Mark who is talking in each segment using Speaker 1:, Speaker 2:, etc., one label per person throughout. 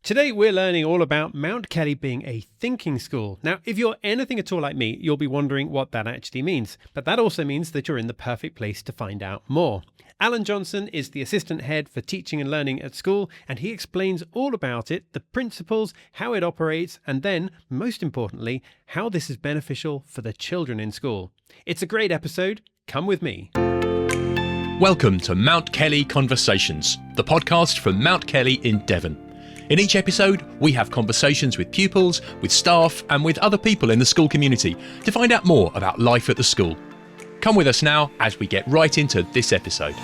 Speaker 1: Today we're learning all about Mount Kelly being a thinking school. Now, if you're anything at all like me, you'll be wondering what that actually means. But that also means that you're in the perfect place to find out more. Alan Johnson is the assistant head for teaching and learning at school, and he explains all about it, the principles, how it operates, and then, most importantly, how this is beneficial for the children in school. It's a great episode. Come with me.
Speaker 2: Welcome to Mount Kelly Conversations, the podcast from Mount Kelly in Devon. In each episode, we have conversations with pupils, with staff, and with other people in the school community to find out more about life at the school. Come with us now as we get right into this episode.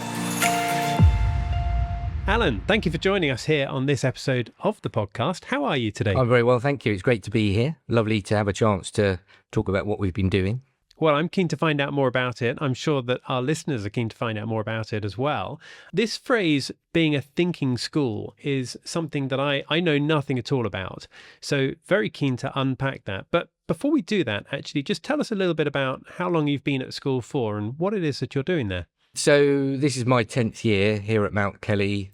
Speaker 1: Alan, thank you for joining us here on this episode of the podcast. How are you today?
Speaker 3: I'm very well, thank you. It's great to be here. Lovely to have a chance to talk about what we've been doing.
Speaker 1: Well, I'm keen to find out more about it. I'm sure that our listeners are keen to find out more about it as well. This phrase, being a thinking school, is something that I know nothing at all about. So very keen to unpack that. But before we do that, actually, just tell us a little bit about how long you've been at school for and what it is that you're doing there.
Speaker 3: So this is my 10th year here at Mount Kelly.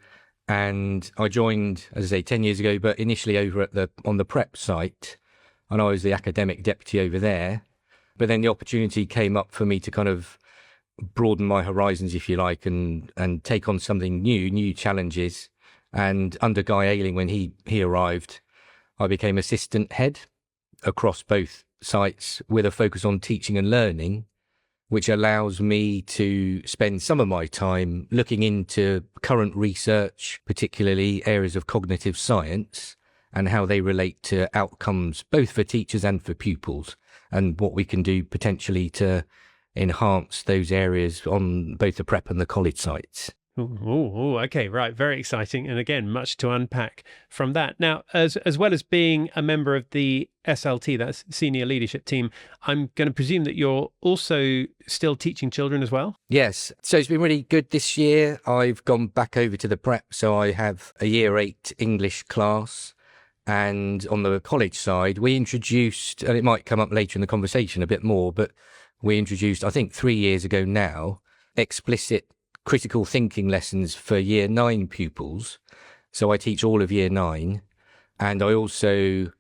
Speaker 3: And I joined, as I say, 10 years ago, but initially over at on the prep site. And I was the academic deputy over there. But then the opportunity came up for me to kind of broaden my horizons, if you like, and take on something new challenges. And under Guy Ayling, when he arrived, I became assistant head across both sites with a focus on teaching and learning, which allows me to spend some of my time looking into current research, particularly areas of cognitive science, and how they relate to outcomes, both for teachers and for pupils, and what we can do potentially to enhance those areas on both the prep and the college sites.
Speaker 1: Okay, right. Very exciting. And again, much to unpack from that. Now, as well as being a member of the SLT, that's Senior Leadership Team, I'm going to presume that you're also still teaching children as well?
Speaker 3: Yes. So it's been really good this year. I've gone back over to the prep. So I have a Year 8 English class. And on the college side, we introduced, and it might come up later in the conversation a bit more, but we introduced, I think 3 years ago now, explicit critical thinking lessons for Year 9 pupils. So I teach all of Year 9. And I also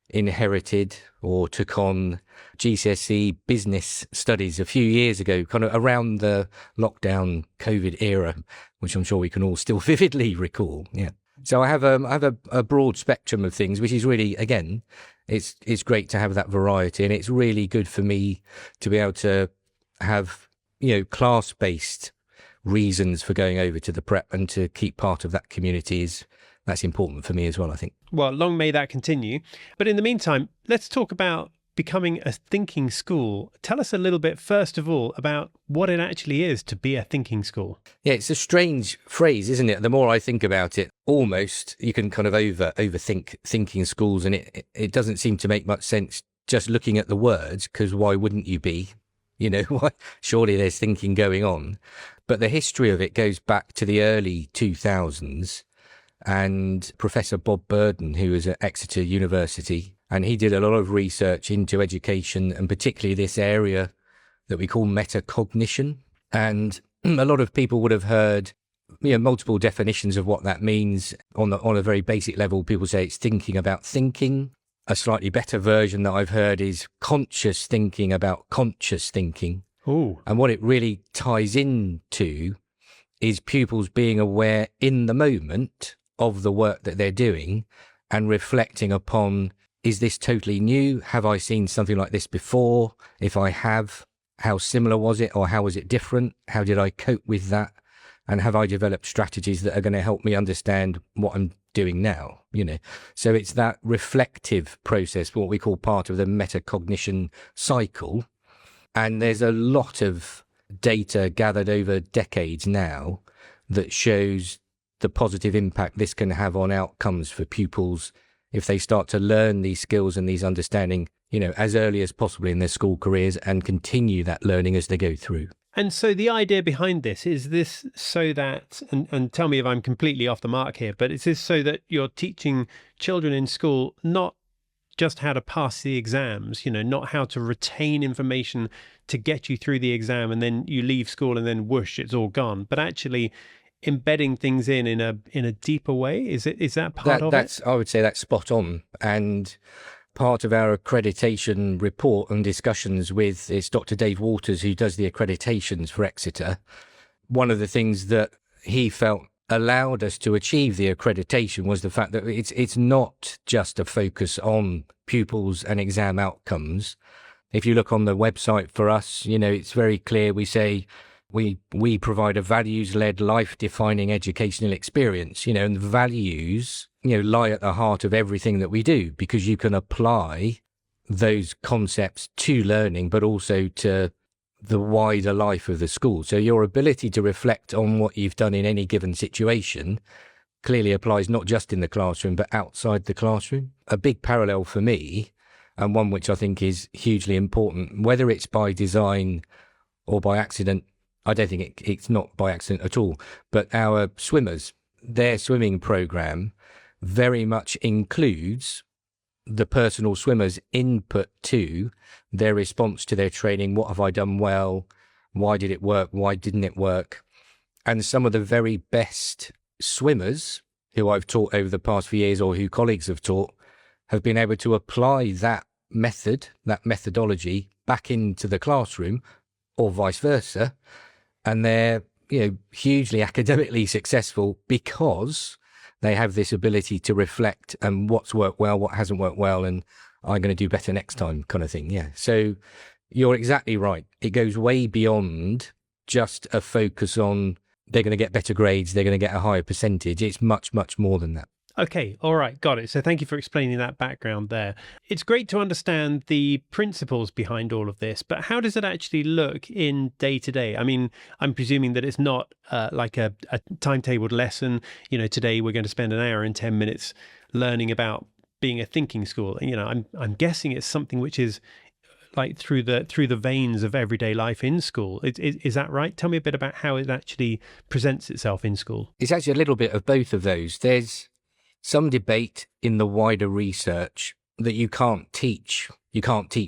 Speaker 3: inherited or took on GCSE business studies a few years ago, kind of around the lockdown COVID era, which I'm sure we can all still vividly recall. Yeah. So I have a broad spectrum of things, which is really, again, it's great to have that variety, and it's really good for me to be able to have, class-based reasons for going over to the prep and to keep part of that community that's important for me as well, I think.
Speaker 1: Well, long may that continue. But in the meantime, let's talk about becoming a thinking school. Tell us a little bit, first of all, about what it actually is to be a thinking school.
Speaker 3: Yeah, it's a strange phrase, isn't it? The more I think about it, almost you can kind of overthink thinking schools, and it doesn't seem to make much sense just looking at the words, because why wouldn't you be? Why? Surely there's thinking going on. But the history of it goes back to the early 2000s, and Professor Bob Burden, who was at Exeter University, and he did a lot of research into education, and particularly this area that we call metacognition. And a lot of people would have heard multiple definitions of what that means. On a very basic level, people say it's thinking about thinking. A slightly better version that I've heard is conscious thinking about conscious thinking.
Speaker 1: Ooh.
Speaker 3: And what it really ties into is pupils being aware in the moment of the work that they're doing and reflecting upon, is this totally new? Have I seen something like this before? If I have, how similar was it, or how was it different? How did I cope with that? And have I developed strategies that are going to help me understand what I'm doing now? So it's that reflective process, what we call part of the metacognition cycle. And there's a lot of data gathered over decades now that shows the positive impact this can have on outcomes for pupils if they start to learn these skills and these understanding, as early as possible in their school careers, and continue that learning as they go through.
Speaker 1: And so the idea behind this is this so that, and tell me if I'm completely off the mark here, but is this so that you're teaching children in school not just how to pass the exams, not how to retain information to get you through the exam and then you leave school and then whoosh, it's all gone, but actually embedding things in a deeper way. Is that part of it?
Speaker 3: I would say that's spot on. And part of our accreditation report and discussions with is Dr. Dave Waters, who does the accreditations for Exeter. One of the things that he felt allowed us to achieve the accreditation was the fact that it's not just a focus on pupils and exam outcomes. If you look on the website for us, it's very clear. We say we provide a values-led, life-defining educational experience, and the values, lie at the heart of everything that we do, because you can apply those concepts to learning, but also to the wider life of the school. So your ability to reflect on what you've done in any given situation clearly applies not just in the classroom, but outside the classroom. A big parallel for me, and one which I think is hugely important, whether it's by design or by accident, I don't think it's not by accident at all, but our swimmers, their swimming program very much includes the personal swimmer's input to their response to their training. What have I done well? Why did it work? Why didn't it work? And some of the very best swimmers who I've taught over the past few years, or who colleagues have taught, have been able to apply that methodology back into the classroom, or vice versa. And they're, hugely academically successful because they have this ability to reflect and what's worked well, what hasn't worked well, and I'm going to do better next time kind of thing. Yeah. So you're exactly right. It goes way beyond just a focus on they're going to get better grades, they're going to get a higher percentage. It's much, much more than that.
Speaker 1: Okay, all right, got it. So thank you for explaining that background there. It's great to understand the principles behind all of this, but how does it actually look in day to day? I mean, I'm presuming that it's not like a timetabled lesson. Today we're going to spend an hour and 10 minutes learning about being a thinking school. I'm guessing it's something which is like through the veins of everyday life in school. Is that right? Tell me a bit about how it actually presents itself in school.
Speaker 3: It's actually a little bit of both of those. There's some debate in the wider research that you can't teach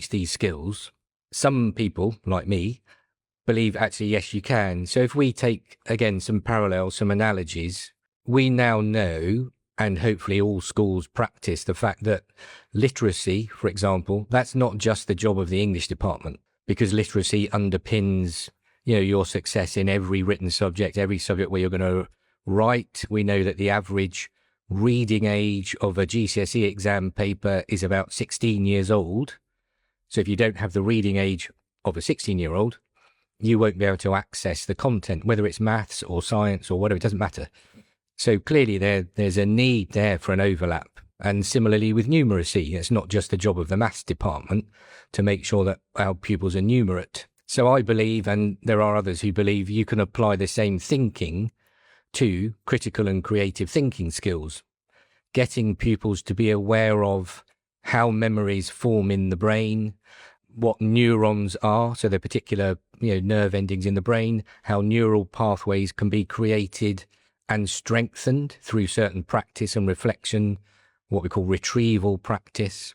Speaker 3: these skills. Some people, like me, believe actually, yes, you can. So if we take, again, some parallels, some analogies, we now know, and hopefully all schools practice, the fact that literacy, for example, that's not just the job of the English department, because literacy underpins, your success in every written subject, every subject where you're going to write. We know that the average reading age of a GCSE exam paper is about 16 years old. So if you don't have the reading age of a 16-year-old, you won't be able to access the content, whether it's maths or science or whatever, it doesn't matter. So clearly there's a need there for an overlap. And similarly with numeracy, it's not just the job of the maths department to make sure that our pupils are numerate. So I believe, and there are others who believe, you can apply the same thinking to critical and creative thinking skills, getting pupils to be aware of how memories form in the brain, what neurons are, so the particular nerve endings in the brain, how neural pathways can be created and strengthened through certain practice and reflection, what we call retrieval practice,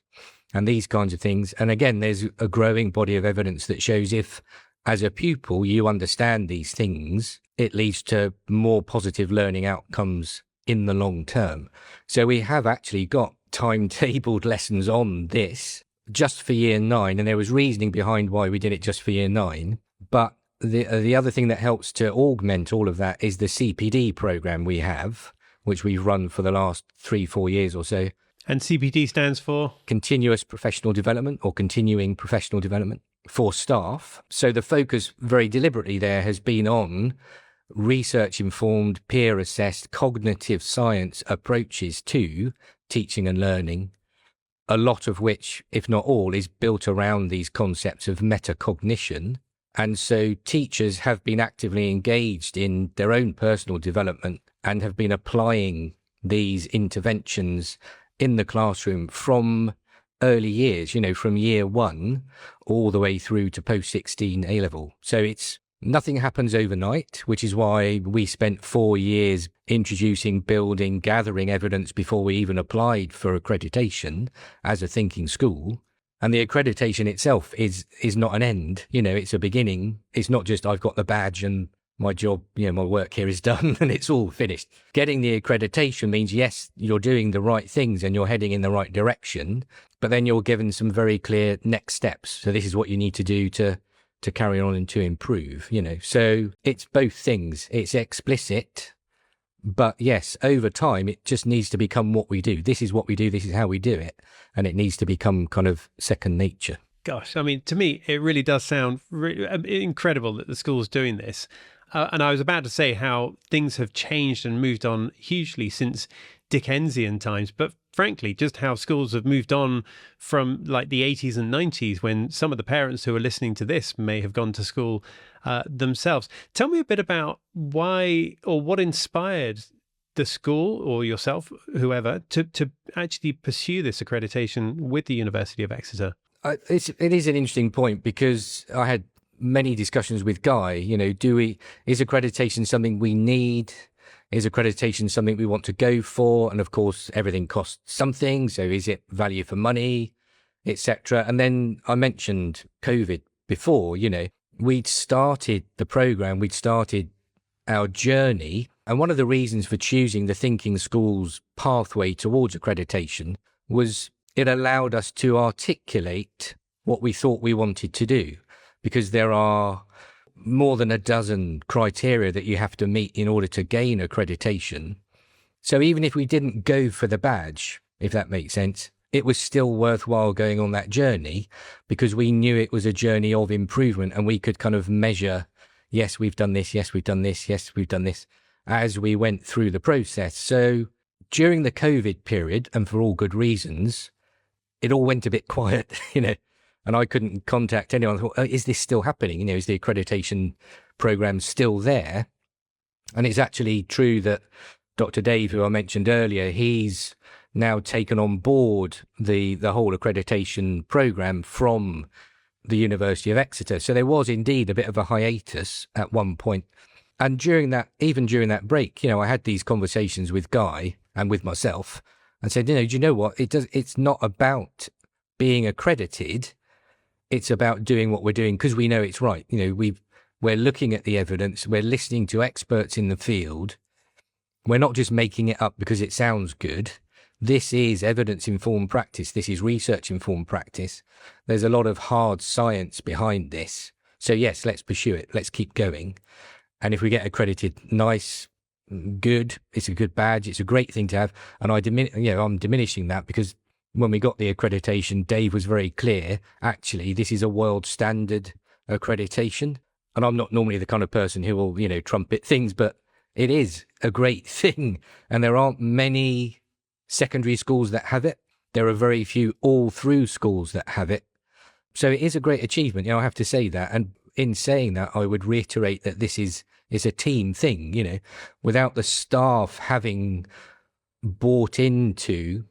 Speaker 3: and these kinds of things. And again, there's a growing body of evidence that shows if, as a pupil, you understand these things, it leads to more positive learning outcomes in the long term. So we have actually got timetabled lessons on this just for year 9, and there was reasoning behind why we did it just for year 9. But the other thing that helps to augment all of that is the CPD program we have, which we've run for the last 3-4 years or so.
Speaker 1: And CPD stands for?
Speaker 3: Continuous Professional Development, or Continuing Professional Development for staff. So the focus very deliberately there has been on research-informed, peer-assessed, cognitive science approaches to teaching and learning, a lot of which, if not all, is built around these concepts of metacognition. And so teachers have been actively engaged in their own personal development and have been applying these interventions in the classroom from early years, from year 1 all the way through to post-16 A-level. So nothing happens overnight, which is why we spent 4 years introducing, building, gathering evidence before we even applied for accreditation as a thinking school. And the accreditation itself is not an end, it's a beginning. It's not just I've got the badge and my job, my work here is done and it's all finished. Getting the accreditation means, yes, you're doing the right things and you're heading in the right direction, but then you're given some very clear next steps. So this is what you need to do to carry on and to improve, So it's both things. It's explicit, but yes, over time, it just needs to become what we do. This is what we do. This is how we do it. And it needs to become kind of second nature.
Speaker 1: Gosh, I mean, to me, it really does sound incredible that the school's doing this. And I was about to say how things have changed and moved on hugely since Dickensian times, but frankly, just how schools have moved on from like the 80s and 90s, when some of the parents who are listening to this may have gone to school themselves. Tell me a bit about why or what inspired the school or yourself, whoever, to actually pursue this accreditation with the University of Exeter.
Speaker 3: It is an interesting point, because I had many discussions with Guy. Is accreditation something we need? Is accreditation something we want to go for? And of course, everything costs something. So is it value for money, etc.? And then I mentioned COVID before. We'd started the program, we'd started our journey. And one of the reasons for choosing the Thinking Schools pathway towards accreditation was it allowed us to articulate what we thought we wanted to do, because there are more than a dozen criteria that you have to meet in order to gain accreditation. So even if we didn't go for the badge, if that makes sense, it was still worthwhile going on that journey, because we knew it was a journey of improvement, and we could kind of measure, yes, we've done this, yes, we've done this, yes, we've done this, as we went through the process. So during the COVID period, and for all good reasons, it all went a bit quiet, and I couldn't contact anyone. I thought, is this still happening? Is the accreditation program still there? And it's actually true that Dr. Dave, who I mentioned earlier, he's now taken on board the whole accreditation program from the University of Exeter. So there was indeed a bit of a hiatus at one point. And even during that break, I had these conversations with Guy and with myself, and said, do you know what? It's not about being accredited. It's about doing what we're doing because we know it's right. We're looking at the evidence. We're listening to experts in the field. We're not just making it up because it sounds good. This is evidence-informed practice. This is research-informed practice. There's a lot of hard science behind this. So yes, let's pursue it. Let's keep going. And if we get accredited, nice, good. It's a good badge. It's a great thing to have. And I'm diminishing that because when we got the accreditation, Dave was very clear. Actually, this is a world standard accreditation. And I'm not normally the kind of person who will, trumpet things, but it is a great thing. And there aren't many secondary schools that have it. There are very few all-through schools that have it. So it is a great achievement. I have to say that. And in saying that, I would reiterate that this is a team thing, without the staff having bought into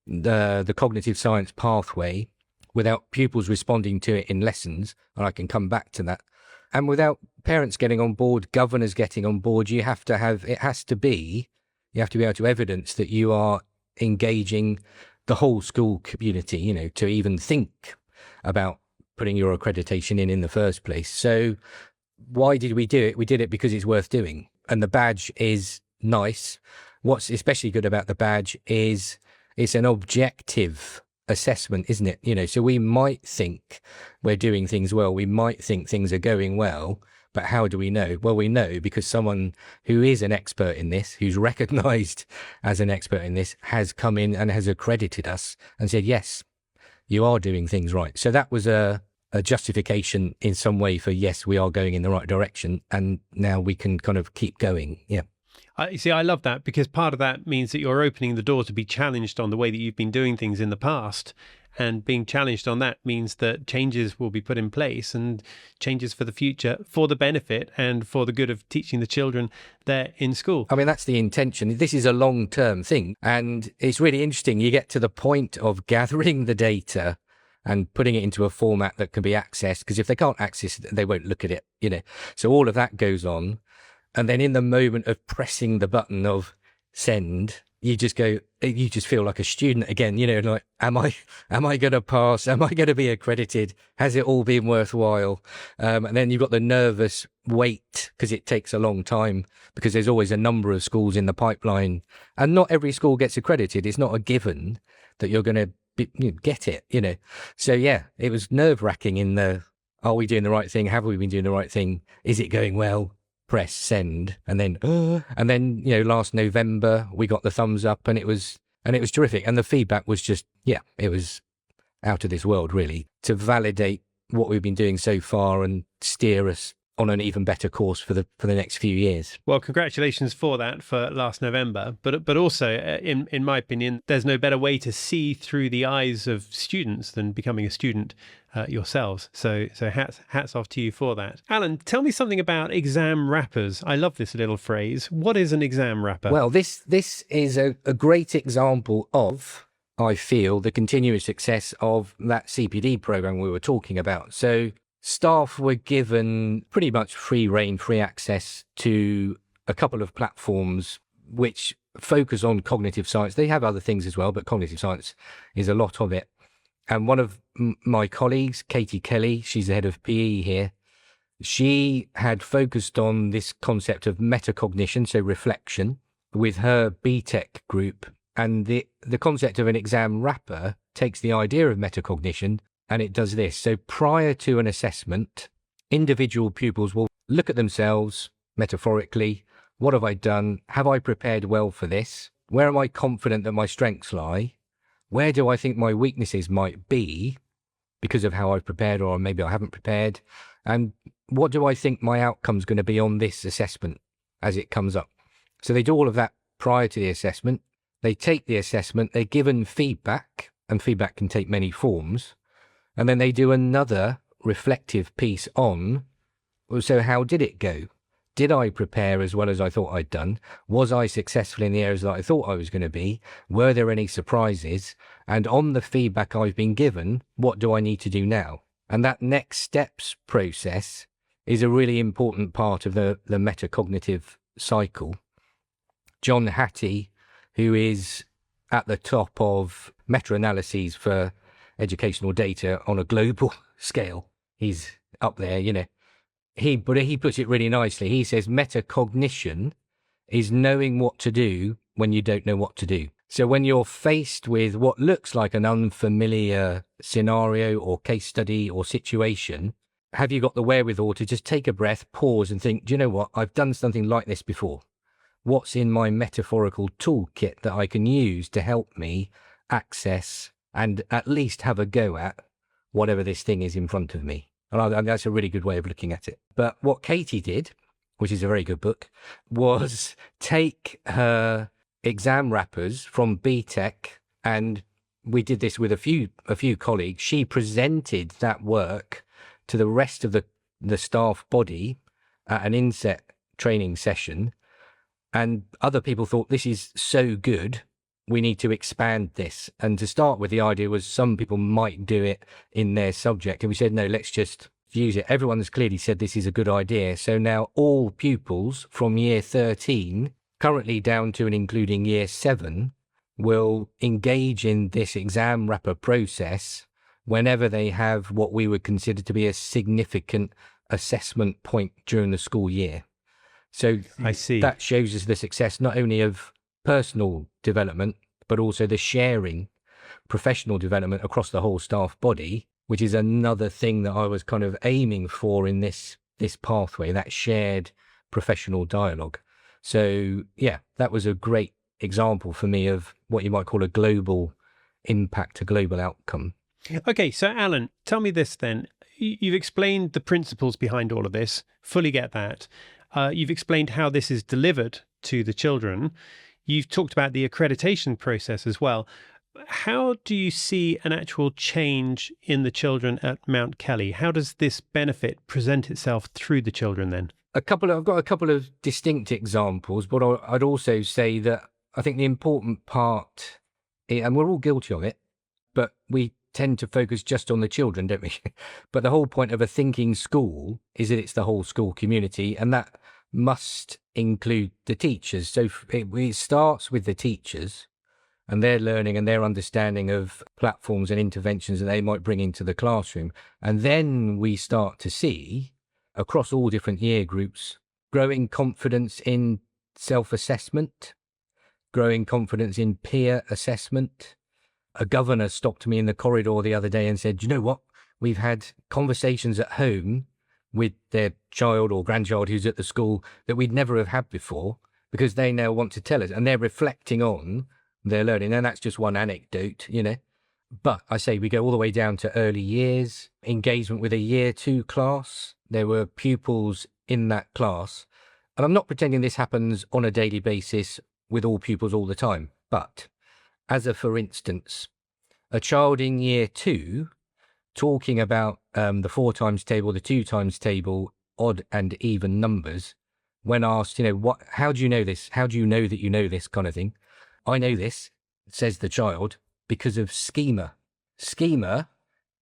Speaker 3: the cognitive science pathway, without pupils responding to it in lessons, and I can come back to that, and without parents getting on board, governors getting on board, you have to be able to evidence that you are engaging the whole school community, to even think about putting your accreditation in the first place. So why did we do it? We did it because it's worth doing. And the badge is nice. What's especially good about the badge is it's an objective assessment, isn't it? So we might think we're doing things well. We might think things are going well. But how do we know? Well, we know because someone who is an expert in this, who's recognized as an expert in this, has come in and has accredited us and said, yes, you are doing things right. So that was a justification in some way for, yes, we are going in the right direction. And now we can kind of keep going. Yeah.
Speaker 1: I love that, because part of that means that you're opening the door to be challenged on the way that you've been doing things in the past. And being challenged on that means that changes will be put in place, and changes for the future, for the benefit and for the good of teaching the children there in school.
Speaker 3: I mean, that's the intention. This is a long-term thing. And it's really interesting. You get to the point of gathering the data and putting it into a format that can be accessed, because if they can't access it, they won't look at it, So all of that goes on. And then in the moment of pressing the button of send, you just feel like a student again, like, am I going to pass? Am I going to be accredited? Has it all been worthwhile? And then you've got the nervous wait, because it takes a long time, because there's always a number of schools in the pipeline, and not every school gets accredited. It's not a given that you're going to get it, So yeah, it was nerve wracking are we doing the right thing? Have we been doing the right thing? Is it going well? Press send, and then last November we got the thumbs up, and it was terrific, and the feedback was just it was out of this world, really, to validate what we've been doing so far and steer us on an even better course for the next few years.
Speaker 1: Well, congratulations for that for last November, but also in my opinion, there's no better way to see through the eyes of students than becoming a student yourselves. So hats off to you for that. Alan, tell me something about exam wrappers. I love this little phrase. What is an exam wrapper?
Speaker 3: Well, this is a great example of, I feel, the continuous success of that CPD program we were talking about. So staff were given pretty much free rein, free access to a couple of platforms which focus on cognitive science. They have other things as well, but cognitive science is a lot of it. And one of my colleagues, Katie Kelly, she's the head of PE here, she had focused on this concept of metacognition, so reflection, with her BTEC group. And the concept of an exam wrapper takes the idea of metacognition, and it does this. So prior to an assessment, individual pupils will look at themselves metaphorically. What have I done? Have I prepared well for this? Where am I confident that my strengths lie? Where do I think my weaknesses might be because of how I've prepared, or maybe I haven't prepared? And what do I think my outcome's going to be on this assessment as it comes up? So they do all of that prior to the assessment. They take the assessment, they're given feedback, and feedback can take many forms. And then they do another reflective piece on, so how did it go? Did I prepare as well as I thought I'd done? Was I successful in the areas that I thought I was going to be? Were there any surprises? And on the feedback I've been given, what do I need to do now? And that next steps process is a really important part of the metacognitive cycle. John Hattie, who is at the top of meta-analyses for educational data on a global scale, he's up there, He puts it really nicely. He says metacognition is knowing what to do when you don't know what to do. So when you're faced with what looks like an unfamiliar scenario or case study or situation, have you got the wherewithal to just take a breath, pause and think, do you know what? I've done something like this before. What's in my metaphorical toolkit that I can use to help me access and at least have a go at whatever this thing is in front of me? And that's a really good way of looking at it. But what Katie did, which is a very good book, was take her exam wrappers from BTEC, and we did this with a few colleagues. She presented that work to the rest of the staff body at an inset training session, and other people thought, this is so good, we need to expand this. And to start with, the idea was some people might do it in their subject. And we said, no, let's just use it. Everyone's clearly said this is a good idea. So now all pupils from year 13, currently down to and including year 7, will engage in this exam wrapper process whenever they have what we would consider to be a significant assessment point during the school year. So
Speaker 1: I see.
Speaker 3: That shows us the success not only of personal development, but also the sharing, professional development across the whole staff body, which is another thing that I was kind of aiming for in this pathway, that shared professional dialogue. So yeah, that was a great example for me of what you might call a global impact, a global outcome.
Speaker 1: Okay, so Alan, tell me this then. You've explained the principles behind all of this, fully get that. You've explained how this is delivered to the children. You've talked about the accreditation process as well. How do you see an actual change in the children at Mount Kelly? How does this benefit present itself through the children then?
Speaker 3: I've got a couple of distinct examples, but I'd also say that I think the important part, and we're all guilty of it, but we tend to focus just on the children, don't we? But the whole point of a thinking school is that it's the whole school community, and that must include the teachers. So it starts with the teachers and their learning and their understanding of platforms and interventions that they might bring into the classroom. And then we start to see, across all different year groups, growing confidence in self-assessment, growing confidence in peer assessment. A governor stopped me in the corridor the other day and said, you know what? We've had conversations at home with their child or grandchild who's at the school that we'd never have had before, because they now want to tell us and they're reflecting on their learning. And that's just one anecdote, you know. But I say we go all the way down to early years, engagement with a year 2 class. There were pupils in that class. And I'm not pretending this happens on a daily basis with all pupils all the time. But as a for instance, a child in year 2 talking about the 4 times table, the 2 times table, odd and even numbers, when asked, you know, how do you know this? How do you know that you know this kind of thing? I know this, says the child, because of schema. Schema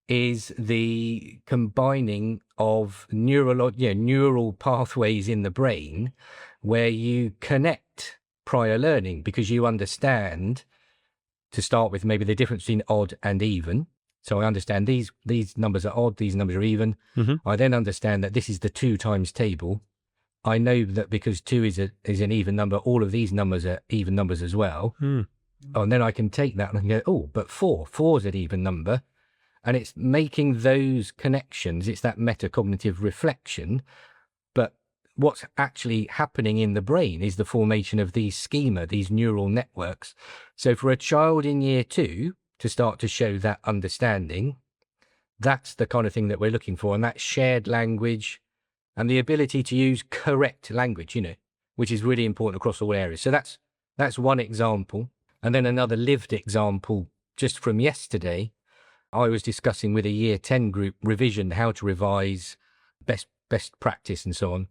Speaker 3: is the combining of neural pathways in the brain where you connect prior learning, because you understand, to start with, maybe the difference between odd and even. So I understand these numbers are odd, these numbers are even. I then understand that this is the 2 times table. I know that because 2 is an even number, all of these numbers are even numbers as well. And then I can take that and I can go, oh, but 4's an even number. And it's making those connections. It's that metacognitive reflection. But what's actually happening in the brain is the formation of these schema, these neural networks. So for a child in year 2 to start to show that understanding, that's the kind of thing that we're looking for. And that shared language and the ability to use correct language, you know, which is really important across all areas. So that's one example. And then another lived example, just from yesterday, I was discussing with a year 10 group revision, how to revise, best practice and so on.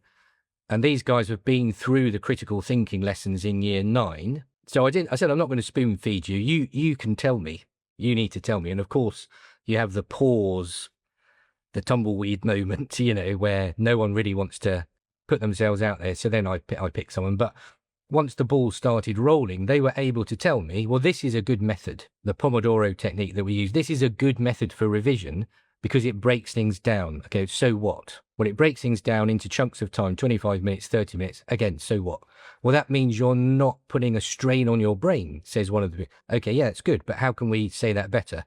Speaker 3: And these guys have been through the critical thinking lessons in year 9. So I said, I'm not going to spoon feed you. You can tell me. You need to tell me. And of course, you have the pause, the tumbleweed moment, you know, where no one really wants to put themselves out there. So then I pick someone. But once the ball started rolling, they were able to tell me, well, this is a good method. The Pomodoro technique that we use, this is a good method for revision because it breaks things down. Okay, so what? Well, it breaks things down into chunks of time, 25 minutes, 30 minutes. Again, so what? Well, that means you're not putting a strain on your brain, says one of the... Okay, yeah, it's good, but how can we say that better?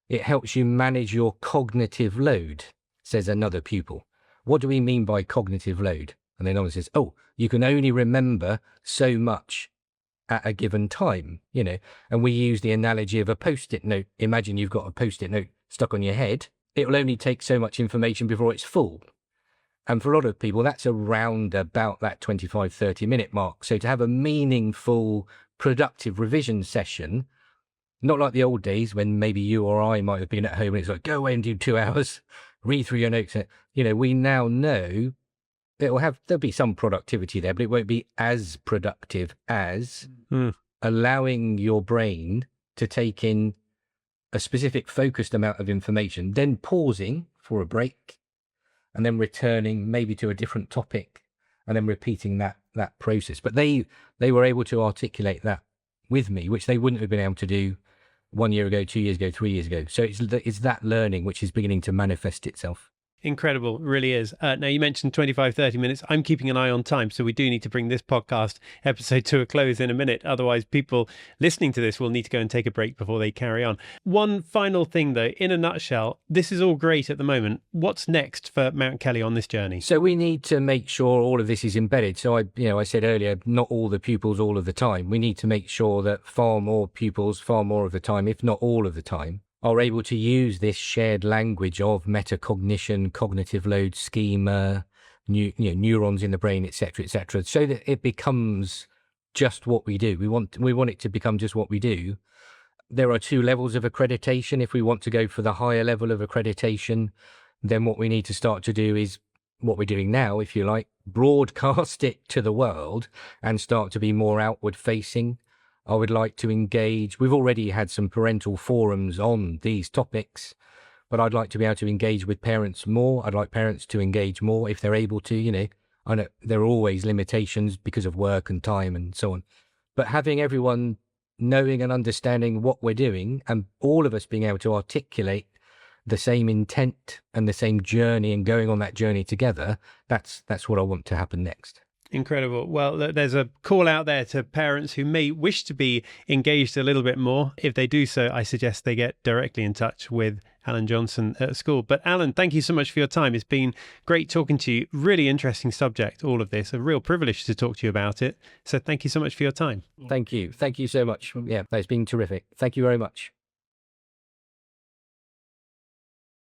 Speaker 3: It helps you manage your cognitive load, says another pupil. What do we mean by cognitive load? And then another says, oh, you can only remember so much at a given time, you know. And we use the analogy of a post-it note. Imagine you've got a post-it note stuck on your head. It will only take so much information before it's full. And for a lot of people, that's around about that 25, 30-minute mark. So to have a meaningful, productive revision session, not like the old days when maybe you or I might have been at home and it's like, go away and do 2 hours, read through your notes. You know, we now know there'll be some productivity there, but it won't be as productive as allowing your brain to take in a specific focused amount of information, then pausing for a break, and then returning maybe to a different topic, and then repeating that process. But they were able to articulate that with me, which they wouldn't have been able to do 1 year ago, 2 years ago, 3 years ago. So it's that learning which is beginning to manifest itself.
Speaker 1: Incredible, really is. Now, you mentioned 25, 30 minutes. I'm keeping an eye on time, so we do need to bring this podcast episode to a close in a minute. Otherwise, people listening to this will need to go and take a break before they carry on. One final thing, though, in a nutshell, this is all great at the moment. What's next for Mount Kelly on this journey?
Speaker 3: So we need to make sure all of this is embedded. So I said earlier, not all the pupils all of the time. We need to make sure that far more pupils, far more of the time, if not all of the time, are able to use this shared language of metacognition, cognitive load, schema, neurons in the brain, etc., so that it becomes just what we do. We want it to become just what we do. There are 2 levels of accreditation. If we want to go for the higher level of accreditation, then what we need to start to do is what we're doing now, if you like, broadcast it to the world and start to be more outward facing. I would like to engage. We've already had some parental forums on these topics, but I'd like to be able to engage with parents more. I'd like parents to engage more if they're able to, I know there are always limitations because of work and time and so on, but having everyone knowing and understanding what we're doing and all of us being able to articulate the same intent and the same journey and going on that journey together, that's what I want to happen next.
Speaker 1: Incredible. Well, there's a call out there to parents who may wish to be engaged a little bit more. If they do so, I suggest they get directly in touch with Alan Johnson at school. But Alan, thank you so much for your time. It's been great talking to you. Really interesting subject, all of this. A real privilege to talk to you about it. So thank you so much for your time.
Speaker 3: Thank you. Thank you so much. Yeah, it's been terrific. Thank you very much.